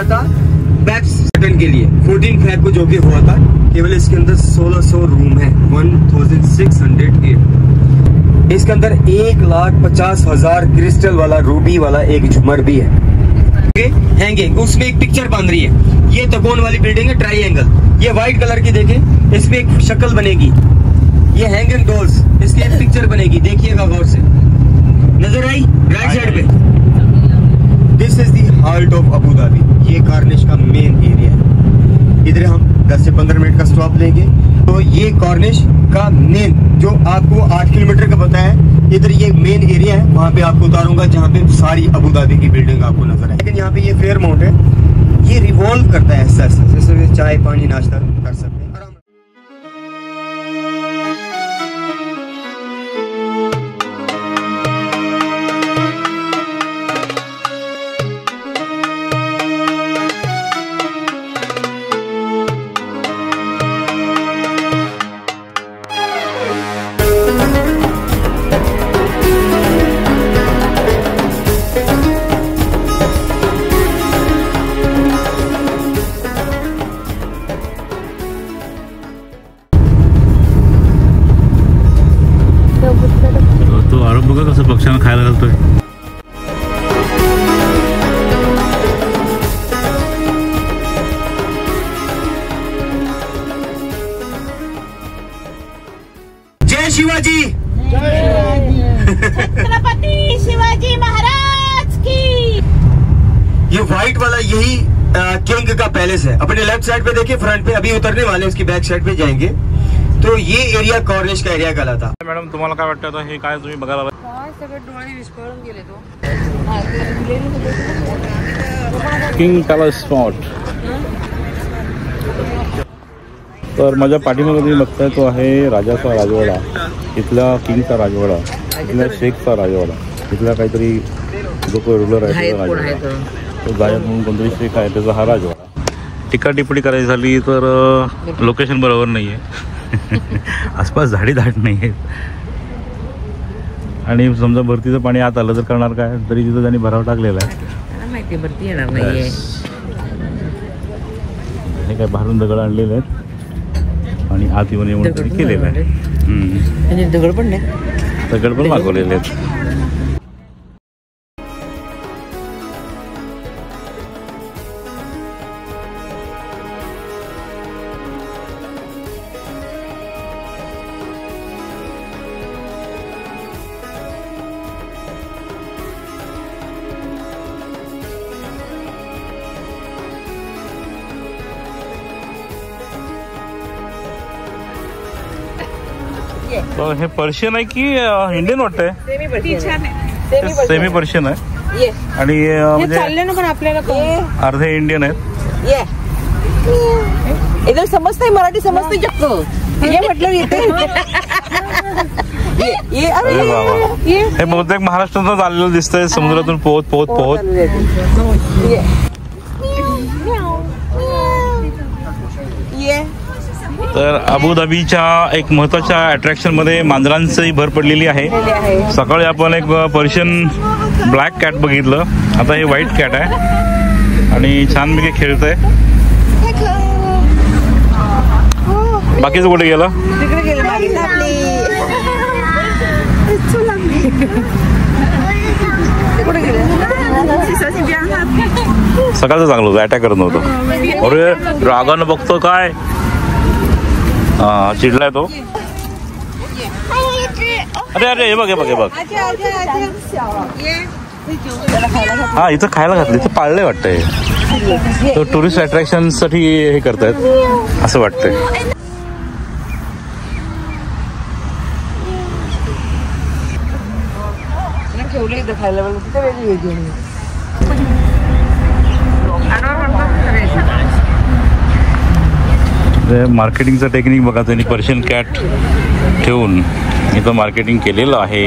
गया था back second के लिए 14 फैब को जो कि हुआ था। केवल इसके अंदर 1600 रूम है, 1608। इसके अंदर 1,50,000 क्रिस्टल वाला रूबी वाला एक झूमर भी है। हैंगिंग उसमें एक पिक्चर बन रही है। ये तपोन वाली बिल्डिंग है, ट्राइएंगल। ये व्हाइट कलर की देखें, इसमें एक शक्ल बनेगी। ये हैंगिंग डोर्स, इसकी एक पिक्चर बनेगी, देखिएगा गौर से। नजर आई राइट साइड पे। This is the heart of Abu Dhabi. ये कॉर्निश का मेन एरिया है। इधर हम 10 से 15 मिनट का स्टॉप लेंगे तो ये कॉर्निश का मेन जो आपको 8 किलोमीटर का पता है, इधर ये मेन एरिया है। वहाँ पे आपको उतारूंगा जहाँ पे सारी अबू धाबी की बिल्डिंग आपको नजर आए। लेकिन यहाँ पे ये फेयर माउंट है, ये रिवॉल्व करता है ऐसा ऐसा, जैसे चाय पानी नाश्ता कर सकते हैं। बघा कसं पक्ष्यांना खायला घालतोय। जय शिवाजी, छत्रपति शिवाजी महाराज की। ये व्हाइट वाला यही किंग का पैलेस है। अपने लेफ्ट साइड पे देखिए, फ्रंट पे अभी उतरने वाले, उसकी बैक साइड पे जाएंगे तो ये एरिया कॉर्निश का एरिया कहलाता। मॅडम तुम्हाला काय वाटतं आता हे काय तुम्ही बघायला? सगळे डोळे विस्कळून गेले तो। King palace spot. तर माझ्या पाठीमागे तुम्ही बघताय तो आहे राजाचा राजवाडा, इथला किंगचा राजवाडा, इथला शेखचा राजवाडा, इथला काहीतरी जो कोई रुलर आहे राजवाडा, तो जायद म्हणून कोणतरी शेख आहे त्याचा हा राजवाडा। टीका टिप्पणी करायची झाली तर लोकेशन बरोबर नाही आहे। आसपास झाडी दाट नाही आहेत आणि समजा भरतीचं पाणी आत आलं तर करणार काय, तरी तिथं त्यांनी भराव टाकलेला आहे। माहिती भरती येणार नाहीये, हे काय बाहेरून दगड आणलेले आहेत आणि आत येऊन येऊन केलेलं आहे। दगड पण नाही, दगड पण मागवलेले आहेत। हे पर्शियन आहे की इंडियन वाटतंय? सेमी पर्शियन आहे आणि म्हणजे पण आपल्याला अर्धे इंडियन आहेत। एकदम समजतंय, मराठी समजतंय जग हे म्हटलं येते। हे बहुतेक महाराष्ट्रातून आलेलं दिसतंय, समुद्रातून पोहत पोहत पोहत। तर अबू धाबीच्या एक महत्त्वाच्या अट्रॅक्शन मध्ये मांजरांची भर पडलेली आहे। सकाळी आपण एक पर्शियन ब्लॅक कॅट बघितलं, आता हे व्हाईट कॅट आहे आणि छानपैकी खेळतंय। बाकीचं कुठे गेलं? सकाळचं चांगलं होतं, अटॅक करत नव्हतं। अरे रागानं बघतो काय, चिडलाय तो। अरे अरे हे बघ हे बघ हे बघ, हा इथं खायला घातलं, इथं पाळलंय वाटतंय। तो टुरिस्ट अट्रॅक्शन साठी हे करतायत असं वाटतंय। मार्केटिंगचं टेक्निक बघा, त्यांनी पर्शियन कॅट ठेवून इथं मार्केटिंग केलेलं आहे।